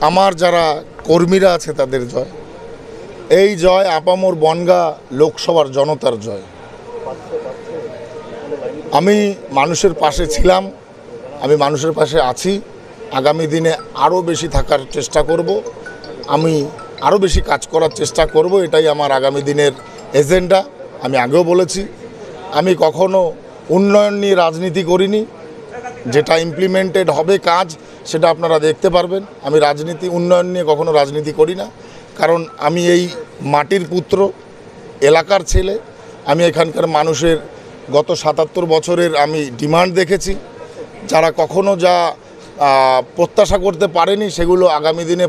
আমার যারা কর্মীরা আছে তাদের জয়। এই জয় আপামর বনগাঁ লোকসভার জনতার জয়। আমি মানুষের পাশে ছিলাম, আমি মানুষের পাশে আছি। আগামী দিনে আরও বেশি থাকার চেষ্টা করব, আমি আরও বেশি কাজ করার চেষ্টা করব। এটাই আমার আগামী দিনের এজেন্ডা। আমি আগেও বলেছি, আমি কখনো উন্নয়ন নিয়ে রাজনীতি করিনি। যেটা ইমপ্লিমেন্টেড হবে কাজ সেটা আপনারা দেখতে পারবেন। আমি উন্নয়ন নিয়ে কখনো রাজনীতি করি না, কারণ আমি এই মাটির পুত্র, এলাকার ছেলে। আমি এখানকার মানুষের গত ৭৭ বছরের আমি ডিমান্ড দেখেছি। যারা কখনো যা প্রত্যাশা করতে পারেনি সেগুলো আগামী দিনে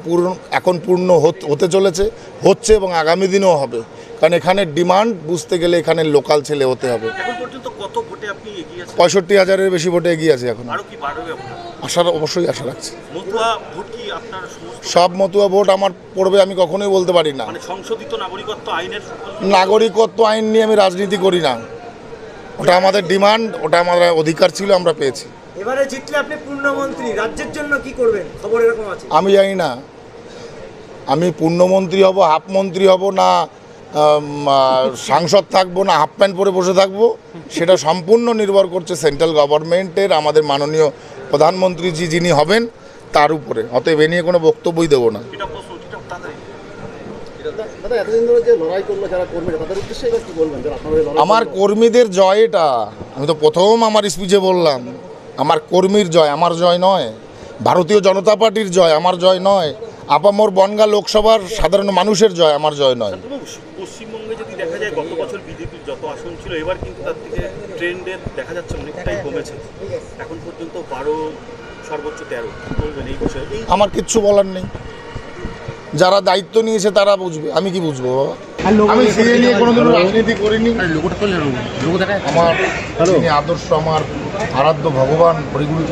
এখন পূর্ণ হতে চলেছে, হচ্ছে এবং আগামী দিনেও হবে। কারণ এখানে ডিমান্ড বুঝতে গেলে এখানে লোকাল ছেলে হতে হবে। ৬৫,০০০-এর বেশি ভোটে এগিয়ে আছে। এখন অবশ্যই আশা রাখছি। সব মতুয়া ভোট আমার পড়বে আমি কখনোই বলতে পারি না। নাগরিকত্ব আইন নিয়ে আমি রাজনীতি করি না, ওটা আমাদের ডিমান্ড, ওটা আমাদের অধিকার ছিল, আমরা পেয়েছি। এবারে জিতলে আপনি পূর্ণমন্ত্রী, রাজ্যের জন্য কি করবেন খবর এরকম আছে? আমি জানি না আমি পূর্ণমন্ত্রী হব, হাফ মন্ত্রী হব, না সাংসদ থাকবো, না হাফ প্যান্ট পরে বসে থাকবো, সেটা সম্পূর্ণ নির্ভর করছে সেন্ট্রাল গভর্নমেন্টের, আমাদের মাননীয় প্রধানমন্ত্রীজি যিনি হবেন তার উপরে। অতএব এ নিয়ে কোনো বক্তব্যই দেবো না। আমার কর্মীদের জয় এটা। আমি তো প্রথম আমার স্পিচে বললাম, আমার কর্মীর জয়, আমার জয় নয়। ভারতীয় জনতা পার্টির জয়, আমার জয় নয়। আপামর বনগাঁ লোকসভার সাধারণ মানুষের জয়, আমার জয় নয়। পশ্চিমবঙ্গে যদি দেখা যায় গত বছর বিজেপির যত আসন ছিল এবার কিন্তু তার থেকে ট্রেন্ডের দেখা যাচ্ছে অনেকটাই কমেছে। এখন পর্যন্ত 12, সর্বোচ্চ 13। বলবেন এই বিষয়ে? আমার কিচ্ছু বলার নেই, যারা দায়িত্ব নিয়েছে তারা বুঝবে, আমি কি বুঝবো বাবা। আমি সিএ নিয়ে কোনোদিন রাজনীতি করিনি। আমার যিনি আদর্শ, আমার আরাধ্য ভগবান হরিগুরু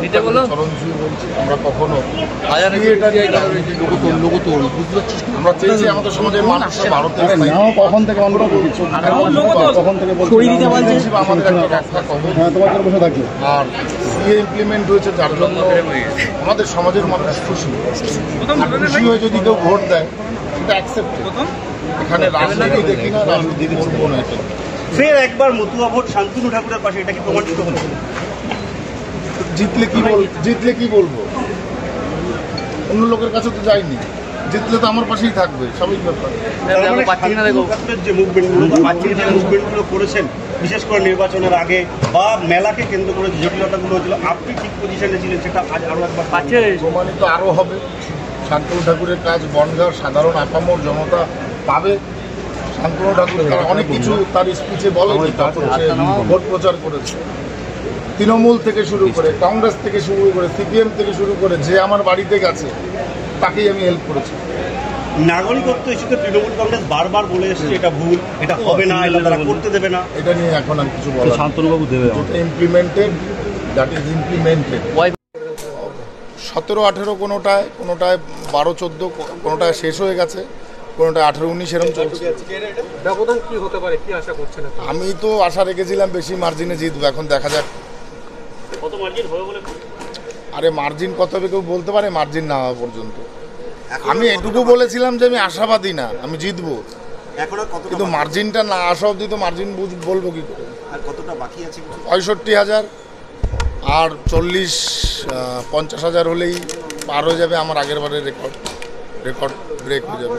চরণ ছুঁয়ে বলছি, আমরা কখনো আমরা চেয়েছি আমাদের সমাজের মানুষ ভারতের কখন থেকে আমাদের থাকি। আর সিএ ইমপ্লিমেন্ট হয়েছে যার জন্য আমাদের সমাজের মানুষ খুশি। খুশি হয়ে যদি কেউ ভোট দেয় সেটা অ্যাকসেপ্টেড। এখানে রাজনীতি দেখি না, রাজনীতি করবো না। এটা ফের একবার মতুয়া ভোট শান্তনু ঠাকুরের পাশে, এটা কি প্রমাণিত হলো? জিতলে কি বলবো? অন্য লোকের কাছে তো যায়নি, জিতলে তো আমার পাশেই থাকবে, স্বাভাবিক ব্যাপার। যে মুভমেন্টগুলো করেছেন বিশেষ করে নির্বাচনের আগে বা মেলাকে কেন্দ্র করে জটিলতাগুলো হয়েছিল, আপনি ঠিক পজিশনে ছিলেন, সেটা আজ আরো একবার প্রমাণিত আরও হবে। শান্তনু ঠাকুরের কাজ বনগাঁর সাধারণ আপামর জনতা পাবে। শান্তনু ঠাকুর অনেক কিছু তার স্পিচে বলে, ভোট প্রচার করেছে। তৃণমূল থেকে শুরু করে, কংগ্রেস থেকে শুরু করে, সিপিএম থেকে শুরু করে, যে আমার বাড়িতে গেছে তাকেই আমি হেল্প করেছি। নাগরিকত্ব ইস্যুতে তৃণমূল কংগ্রেস বারবার বলে এসেছে এটা ভুল, এটা হবে না, এটা তারা করতে দেবে না। এটা নিয়ে এখন আর কিছু বলা, শান্তনুবাবু দেবে। Implemented, that is implemented. 17-18 কোনোটায় 12-14, কোনোটায় শেষ হয়ে গেছে, কোনোটায় 18-19 এরকম চলছে। ব্যবধান কি হতে পারে, কি আশা করছেন? আমি তো আশা রেখেছিলাম বেশি মার্জিনে জিতবো, এখন দেখা যাক কত মার্জিন হবে বলে। আরে মার্জিন কত হবে কেউ বলতে পারে? মার্জিন না হওয়া পর্যন্ত আমি এটুকু বলেছিলাম যে আমি আশাবাদী না, আমি জিতবো। কিন্তু মার্জিনটা না আসা অবধি তো মার্জিন বলবো কি করে। কতটা বাকি আছে? 65,000 আর 40-50,000 হলেই পার হয়ে যাবে আমার আগের বারের রেকর্ড ব্রেক হয়ে যাবে।